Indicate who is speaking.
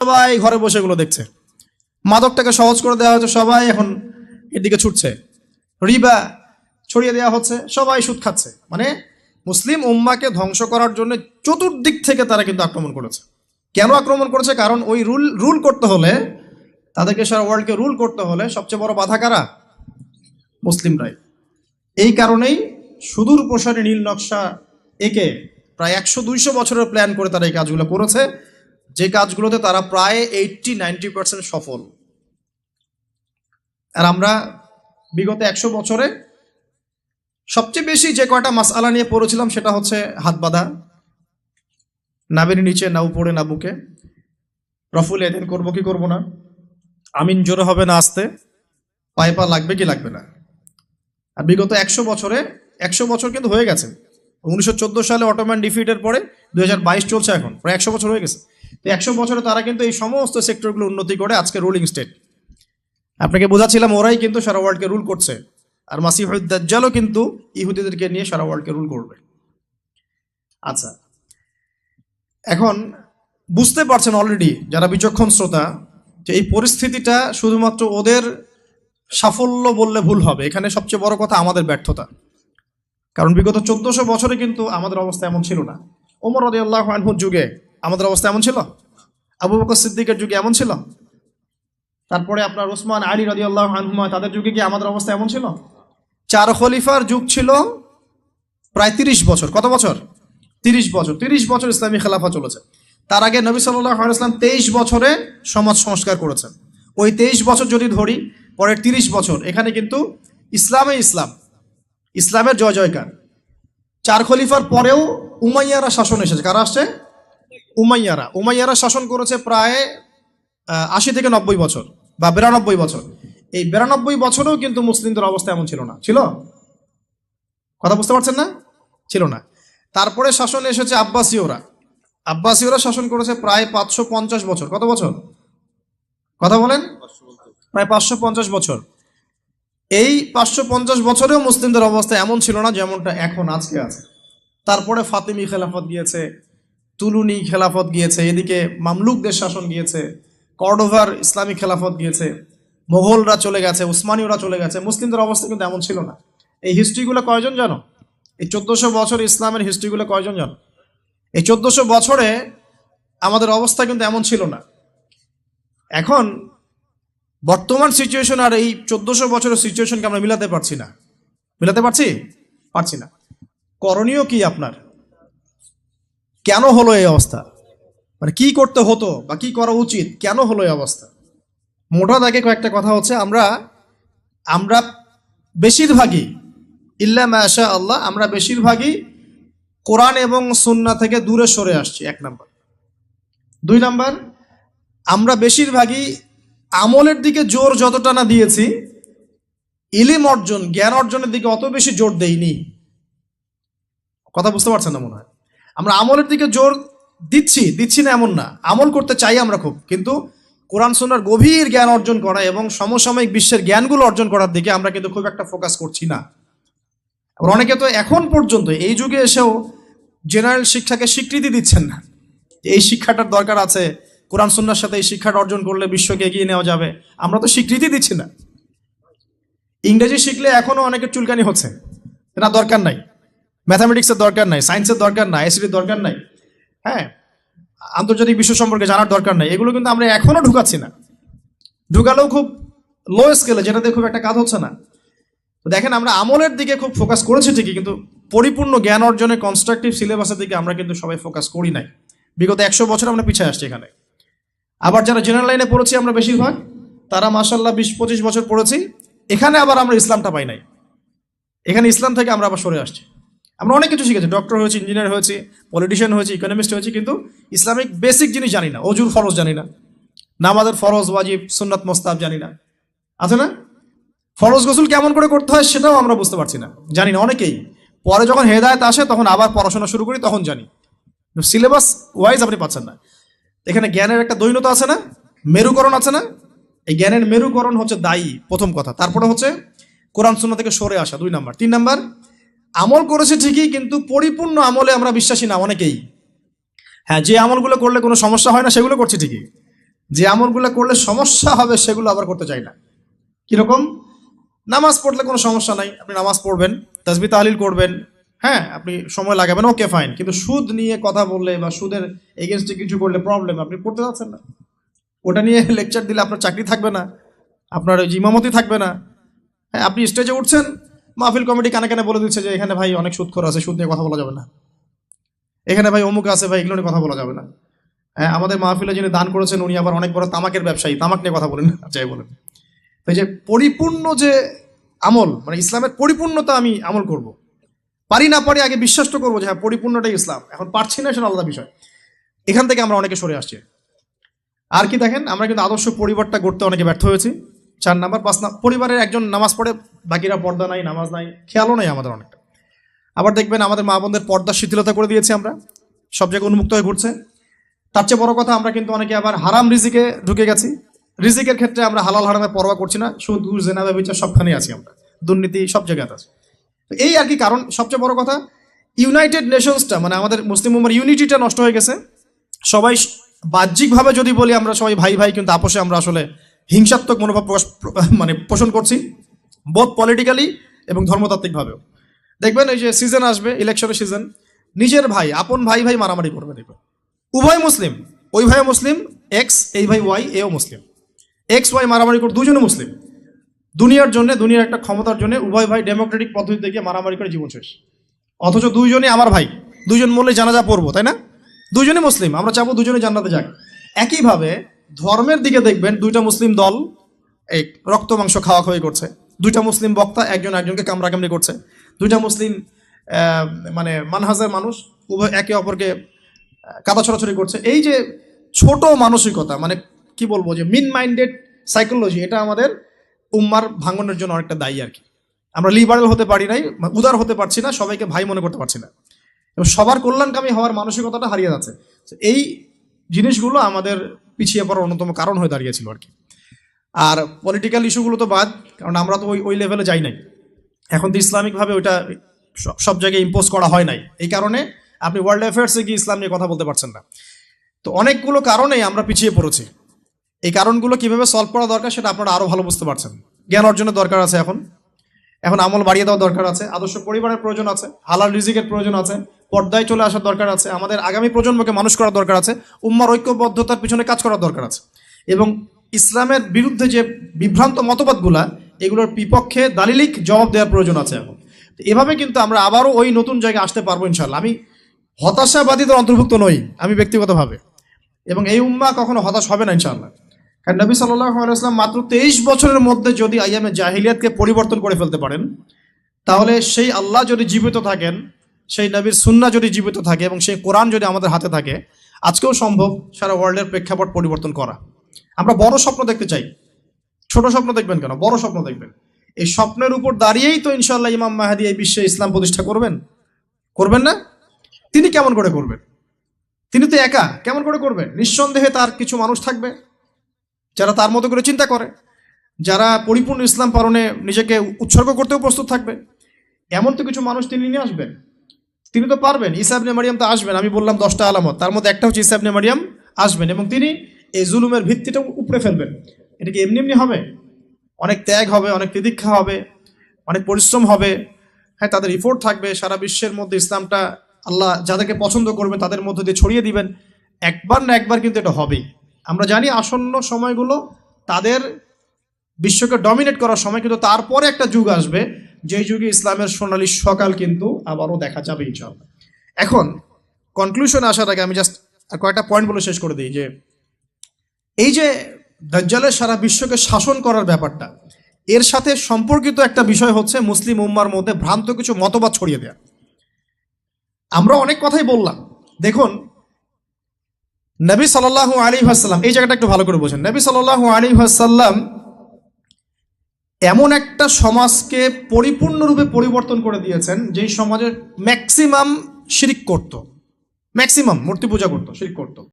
Speaker 1: সবাই ঘরে বসে এগুলো দেখছে। মাদকটাকে সহজ করে দেওয়া হচ্ছে, সবাই এখন এদিকে ছুটছে। রিবা ছড়িয়ে দেওয়া হচ্ছে, সবাই সুদ খাচ্ছে। মানে মুসলিম উম্মাকে ধ্বংস করার জন্য চতুর্দিক থেকে তারা কিন্তু আক্রমণ করেছে। কেন আক্রমণ করেছে? কারণ ওই রুল করতে হলে, তাদেরকে সারা ওয়ার্ল্ডকে রুল করতে হলে সবচেয়ে বড় বাধা কারা? মুসলিমরাই। এই কারণেই সুদূর প্রসারী নীল নকশা একে প্রায় 100-200 বছরের প্ল্যান করে তারা এই কাজগুলো করেছে, যে কাজগুলোতে তারা প্রায় 80-90% সফল। আর আমরা বিগত 100 বছরে সবচেয়ে বেশি যে কয়টা মাসআলা নিয়ে পড়েছিলাম সেটা হচ্ছে হাত বাঁধা, নাবির নিচে না উপরে না বুকে, রফুল এদিন করবো কি করবো না, আমিন জোরে হবে না আস্তে, পায়ে পা লাগবে কি লাগবে না। আর বিগত 100 বছরে 100 বছর কিন্তু হয়ে গেছে। 1914 সালে অটোম্যান ডিফিটের পরে 2022 চলছে, এখন প্রায় 100 বছর হয়ে গেছে। তো 100 বছরে তারা কিন্তু এই সমস্ত সেক্টরগুলো উন্নতি করে আজকে রুলিং স্টেট। আপনাকে বোঝাচ্ছিলাম ওরাই কিন্তু সারা ওয়ার্ল্ডকে রুল করছে। আর মাসিহুদ দাজ্জালও কিন্তু ইহুদিদেরকে নিয়ে সারা ওয়ার্ল্ডকে রুল করবে। আচ্ছা, এখন বুঝতে পারছেন অলরেডি যারা বিচক্ষণ শ্রোতা, যে এই পরিস্থিতিটা শুধুমাত্র ওদের সাফল্য বললে ভুল হবে। এখানে সবচেয়ে বড় কথা আমাদের ব্যর্থতা। কারণ বিগত 1400 বছরে কিন্তু আমাদের অবস্থা এমন ছিল না। ওমর রাদিয়াল্লাহু আনহুর যুগে আমাদের অবস্থা এমন ছিল, আবু বকর সিদ্দিকের যুগে এমন ছিল, তারপরে আপনার ওসমান আলী রাদিয়াল্লাহু আনহুমা তাদের যুগে কি আমাদের অবস্থা এমন ছিল? 4 খলিফার যুগ ছিল প্রায় 30 বছর। কত বছর? 30 বছর। 30 বছর ইসলামী খেলাফা চলেছে। তার আগে নবী সাল্লাল্লাহু আলাইহি ওয়াসাল্লাম 23 বছরে সমাজ সংস্কার করেছেন। ওই 23 বছর যদি ধরি, পরের 30 বছর এখানে কিন্তু ইসলামের জয় জয়কার। 4 খলিফার পরেও উমাইয়ারা শাসন এসেছে। কারা আসছে? উমাইয়ারা শাসন করেছে প্রায় 80 থেকে 90 বছর বা 92 বছর। এই 92 বছরেও কিন্তু মুসলিমদের অবস্থা এমন ছিল না। ছিল? কথা বুঝতে পারছেন না? ছিল না। তারপরে শাসন এসেছে আব্বাসীয়রা শাসন করেছে প্রায় 550 বছর। কত বছর? কথা বলেন। প্রায় 550 বছর। এই 550 বছরেও মুসলিমদের অবস্থা এমন ছিল না যেমনটা এখন আজকে আছে। তারপরে ফাতিমি খেলাফত গিয়েছে, তুলুনি খেলাফত গিয়েছে, এদিকে মামলুকদের শাসন গিয়েছে, কর্ডোভার ইসলামী খেলাফত গিয়েছে, মোগলরা চলে গেছে, উসমানীয়রা চলে গেছে। মুসলিমদের অবস্থা কিন্তু এমন ছিল না। এই হিস্ট্রিগুলো কয়জন জানো? এই 1400 বছর ইসলামের হিস্ট্রিগুলো কয়জন জানো? এই 1400 বছরে আমাদের অবস্থা কিন্তু এমন ছিল না। এখন বর্তমান সিচুয়েশন আর এই 1400 বছরের সিচুয়েশনকে আমরা মিলাতে পারছি না। করণীয় কি আপনার? কেন হলো এই অবস্থা? মানে কি করতে হতো বা কি করা উচিত? কেন হলো এই অবস্থা? মোটা দাগে কয়েকটা কথা হচ্ছে, আমরা বেশিরভাগই ইল্লা মাশা আল্লাহ, আমরা বেশিরভাগই কোরআন এবং সুন্নাহ থেকে দূরে সরে আসছি, 1 নাম্বার। 2 নাম্বার, আমরা বেশিরভাগই আমলের দিকে জোর যতটা না দিয়েছি, ইলম অর্জন, জ্ঞান অর্জনের দিকে অত বেশি জোর দেইনি। কথা বুঝতে পারছেন না মনে হয়? আমরা আমলের দিকে জোর দিচ্ছি না এমন না, আমল করতে চাই আমরা খুব, কিন্তু কোরআন সুন্নাহর গভীর জ্ঞান অর্জন করা এবং সমসাময়িক বিশ্বের জ্ঞানগুলো অর্জন করার দিকে আমরা কিন্তু খুব একটা ফোকাস করছি না। আবার অনেকে তো এখন পর্যন্ত এই যুগে এসেও জেনারেল শিক্ষাকে স্বীকৃতি দিচ্ছেন না। এই শিক্ষাটার দরকার আছে, কোরআন সুন্নাহর সাথে এই শিক্ষাটা অর্জন করলে বিশ্বকে এগিয়ে নেওয়া যাবে। আমরা তো স্বীকৃতি দিচ্ছি না। ইংরেজি শিখলে এখনো অনেকের চুলকানি হচ্ছে, না দরকার নাই, ম্যাথামেটিক্সের দরকার নাই, সায়েন্সের দরকার নাই, আইসিটির দরকার নাই, হ্যাঁ, আন্তর্জাতিক বিশ্ব সম্পর্কে জানার দরকার নাই। এগুলো কিন্তু আমরা এখনো ঢুকাচ্ছি না। ঢুকালেও খুব লো স্কেলে, যেটাতে খুব একটা কাজ হচ্ছে না। তো দেখেন, আমরা আমলের দিকে খুব ফোকাস করেছি ঠিকই, কিন্তু পরিপূর্ণ জ্ঞান অর্জনের কনস্ট্রাকটিভ সিলেবাসের দিকে আমরা কিন্তু সবাই ফোকাস করি নাই। বিগত 100 বছর আমরা পিছিয়ে আসছি এখানে। আবার যারা জেনারেল লাইনে পড়েছি আমরা বেশিরভাগ, তারা মাশাআল্লাহ 20-25 বছর পড়েছি, এখানে আবার আমরা ইসলামটা পাই নাই। এখানে ইসলাম থেকে আমরা আবার সরে আসছি। আমরা অনেক কিছু শিখেছি, ডক্টর হয়েছি, ইঞ্জিনিয়ার হয়েছি, পলিটিশিয়ান হয়েছি, ইকোনমিস্ট হয়েছি, কিন্তু ইসলামিক বেসিক জিনিস জানি না। অজুর ফরজ জানি না, নামাজের ফরজ ওয়াজিব সুন্নাত মোস্তাহাব জানি না, আছে না? ফরজ গোসল কেমন করে করতে হয় সেটাও আমরা বুঝতে পারছি না, জানি না অনেকেই। পরে যখন হেদায়েত আসে তখন আবার পড়াশোনা শুরু করি, তখন জানি। সিলেবাস ওয়াইজ আপনি পাচ্ছেন না। এখানে জ্ঞানের একটা দৈন্যতা আছে না, মেরুকরণ আছে না? এই জ্ঞানের মেরুকরণ হচ্ছে দায়ী, প্রথম কথা। তারপরে হচ্ছে কোরআন সুন্নাহ থেকে সরে আসা, 2 নাম্বার। 3 নাম্বার, আমল করেছে ঠিকই, কিন্তু পরিপূর্ণ আমলে আমরা বিশ্বাসী না অনেকেই। হ্যাঁ, যে আমলগুলো করলে কোনো সমস্যা হয় না সেগুলো করছি ঠিকই, যে আমলগুলো করলে সমস্যা হবে সেগুলো আবার করতে চাই না। কিরকম? নামাজ পড়লে কোনো সমস্যা নাই, আপনি নামাজ পড়বেন, তাসবিহ তাহলিল করবেন, হ্যাঁ আপনি সময় লাগাবেন, ওকে ফাইন। কিন্তু সুদ নিয়ে কথা বললে বা সুদের এগেনস্টে কিছু করলে প্রবলেম, আপনি পড়তে যাচ্ছেন না। ওটা নিয়ে লেকচার দিলে আপনার চাকরি থাকবে না, আপনার ওই ইমামতি থাকবে না। হ্যাঁ, আপনি স্টেজে উঠছেন, মাহফিল কমিটি কানে কানে বলে দিচ্ছে যে এখানে ভাই অনেক সুদখোর আছে, সুদ নিয়ে কথা বলা যাবে না, এখানে ভাই অমুক আছে ভাই, এগুলো নিয়ে কথা বলা যাবে না। হ্যাঁ, আমাদের মাহফিলে যিনি দান করেছেন উনি আবার অনেক বড় তামাকের ব্যবসায়ী, তামাক নিয়ে কথা বলেন না, যাই বলেন। এই যে পরিপূর্ণ যে আমল, মানে ইসলামের পরিপূর্ণতা আমি আমল করব, পারি না পারি আগে বিশ্বাস তো করবো যে হ্যাঁ পরিপূর্ণটাই ইসলাম। এখন পারছি না সেটা আলাদা বিষয়। এখান থেকে আমরা অনেকে সরে আসছি। আর কি দেখেন, আমরা কিন্তু আদর্শ পরিবারটা গড়তে অনেকে ব্যর্থ হয়েছি। 4 নাম্বার 5 নাম্বার, পরিবারের একজন নামাজ পড়ে, বাকিরা পর্দা নাই, নামাজ নাই, খেয়ালও নাই আমাদের অনেকটা। আবার দেখবেন আমাদের মা বোনদের পর্দা শিথিলতা করে দিয়েছি আমরা, সব জায়গায় উন্মুক্ত হয়ে ঘুরছে। তার চেয়ে বড় কথা, আমরা কিন্তু অনেকে আবার হারাম রিজিকে ঢুকে গেছি। রিজিকের ক্ষেত্রে আমরা হালাল হারামে পরোয়া করছি না, সুদ ঘুষ জেনা ব্যভিচার সবখানেই আছি আমরা, দুর্নীতি সব জায়গায় আছে। তো এই আর কি কারণ। সবচেয়ে বড় কথা, ইউনাইটেড নেশনসটা, মানে আমাদের মুসলিম উম্মার ইউনিটিটা নষ্ট হয়ে গেছে। সবাই বাহ্যিকভাবে যদি বলি আমরা সবাই ভাই ভাই, কিন্তু আপোষে আমরা আসলে হিংসাত্মক মনোভাব মানে পোষণ করছি, বোধ পলিটিক্যালি এবং ধর্মতাত্ত্বিকভাবেও। দেখবেন এই যে সিজন আসবে, ইলেকশনের সিজন, নিজের ভাই, আপন ভাই ভাই মারামারি করবে। দেখবেন উভয় মুসলিম, ওই ভাই মুসলিম, এক্স, এই ভাই ওয়াই, এও মুসলিম, এক্স ওয়াই মারামারি করে, দুজনে মুসলিম। দুনিয়ার জন্য, দুনিয়ার একটা ক্ষমতার জন্য উভয় ভাই ডেমোক্রেটিক পদ্ধতি থেকে মারামারি করে জীবন শেষ। অথচ দুইজনই আমার ভাই, দুইজন মরলে জানাজা পড়বো, তাই না? দুইজনই মুসলিম, আমরা চাবো দুজনে জান্নাতে যাক। একইভাবে ধর্মের দিকে দেখবেন, দুইটা মুসলিম দল এই রক্ত মাংস খাওয়া খাওয়াই করছে, দুইটা মুসলিম বক্তা একজন একজনকে কামড়াকামড়ি করছে, দুইটা মুসলিম মানে মানহাজের মানুষ উভয় একে অপরকে কাদা ছড়াছড়ি করছে। এই যে ছোট মানসিকতা, মানে কি বলবো, যে মিন মাইন্ডেড সাইকোলজি, এটা আমাদের উম্মার ভাঙনের জন্য অনেকটা দায়ী আর কি। আমরা লিবারেল হতে পারি নাই, উদার হতে পারছি না, সবাইকে ভাই মনে করতে পারছি না, এবং সবার কল্যাণকামী হওয়ার মানসিকতাটা হারিয়ে যাচ্ছে। এই জিনিসগুলো আমাদের পিছিয়ে পড়ার অন্যতম কারণ হয়ে দাঁড়িয়েছিল আর কি। আর পলিটিক্যাল ইস্যুগুলো তো বাদ, কারণ আমরা তো ওই লেভেলে যাই নাই। এখন তো ইসলামিকভাবে ওইটা সব জায়গায় ইম্পোজ করা হয় নাই, এই কারণে আপনি ওয়ার্ল্ড অ্যাফেয়ার্সে গিয়ে ইসলাম নিয়ে কথা বলতে পারছেন না। তো অনেকগুলো কারণেই আমরা পিছিয়ে পড়েছি। এই কারণগুলো কিভাবে সলভ করা দরকার সেটা আপনারা আরও ভালো বুঝতে পারছেন। জ্ঞান অর্জনের দরকার আছে, এখন আমল বাড়িয়ে দেওয়ার দরকার আছে, আদর্শ পরিবারের প্রয়োজন আছে, হালাল রিজিকের প্রয়োজন আছে, পর্দায় চলে আসার দরকার আছে, আমাদের আগামী প্রজন্মকে মানুষ করার দরকার আছে, উম্মার ঐক্যবদ্ধতার পিছনে কাজ করার দরকার আছে, এবং ইসলামের বিরুদ্ধে যে বিভ্রান্ত মতবাদগুলা, এগুলোর বিপক্ষে দালিলিক জবাব দেওয়ার প্রয়োজন আছে এখন। তো এভাবে কিন্তু আমরা আবারও ওই নতুন জায়গায় আসতে পারবো ইনশাল্লাহ। আমি হতাশাবাদীদের অন্তর্ভুক্ত নই আমি ব্যক্তিগতভাবে, এবং এই উম্মা কখনো হতাশ হবে না ইনশাল্লাহ। কারণ নবী সাল্লাল্লাহু আলাইহি ওয়াসাল্লাম মাত্র 23 বছরের মধ্যে যদি আইয়ামে জাহিলিয়াতকে পরিবর্তন করে ফেলতে পারেন, তাহলে সেই আল্লাহ যদি জীবিত থাকেন, সেই নবীর সুন্নাহ যদি জীবিত থাকে, এবং সেই কোরআন যদি আমাদের হাতে থাকে, আজকেও সম্ভব সারা ওয়ার্ল্ডের প্রেক্ষাপট পরিবর্তন করা। আমরা বড় স্বপ্ন দেখতে চাই, ছোট স্বপ্ন দেখবেন কেন, বড় স্বপ্ন দেখবেন। এই স্বপ্নের উপর দাঁড়িয়েই তো ইনশাআল্লাহ ইমাম মাহদী এই বিশ্বে ইসলাম প্রতিষ্ঠা করবেন না? তিনি কেমন করে করবেন? তিনি তো একা, কেমন করে করবেন? নিঃসন্দেহে তার কিছু মানুষ থাকবে যারা তার মতো করে চিন্তা করে, যারা পরিপূর্ণ ইসলাম পালনে নিজেকে উৎসর্গ করতেও প্রস্তুত থাকবে। এমন তো কিছু মানুষ তিনি নিয়ে আসবেন, তিনি তো পারবেন। ঈসা ইবনে মারিয়াম তো আসবেন, আমি বললাম 10টা আলামত, তার মধ্যে একটা হচ্ছে ঈসা ইবনে মারিয়াম আসবেন, এবং তিনি এই জুলুমের ভিত্তিটা উপড়ে ফেলবেন। এটা কি এমনি এমনি হবে? অনেক ত্যাগ হবে, অনেক তিতিক্ষা হবে, অনেক পরিশ্রম হবে। হ্যাঁ, তাদের ইফোর্ট থাকবে, সারা বিশ্বের মধ্যে ইসলামটা আল্লাহ যাদেরকে পছন্দ করবেন তাদের মধ্যে দিয়ে ছড়িয়ে দিবেন। একবার না একবার কিন্তু এটা হবেই। আমরা জানি আসন্ন সময়গুলো তাদের বিশ্বকে ডমিনেট করার সময়, কিন্তু তারপরে একটা যুগ আসবে যেই যুগে ইসলামের সোনালী সকাল কিন্তু আবারও দেখা যাবে ইনশাআল্লাহ। এখন কনক্লুশনে আসার আগে আমি জাস্ট কয়েকটা পয়েন্ট বলে শেষ করে দিই, যে এই যে দাজ্জালের সারা বিশ্বকে শাসন করার ব্যাপারটা, এর সাথে সম্পর্কিত একটা বিষয় হচ্ছে মুসলিম উম্মার মধ্যে ভ্রান্ত কিছু মতবাদ ছড়িয়ে দেয়া। আমরা অনেক কথাই বললাম, দেখুন নবী সাল্লাল্লাহু আলাইহি ওয়াসাল্লাম, এই জায়গাটা একটু ভালো করে বোঝেন, নবী সাল্লাল্লাহু আলাইহি ওয়াসাল্লাম এমন একটা সমাজকে পরিপূর্ণরূপে পরিবর্তন করে দিয়েছেন যেই সমাজের ম্যাক্সিমাম শিরক করত, ম্যাক্সিমাম মূর্তি পূজা করত, শিরক করত।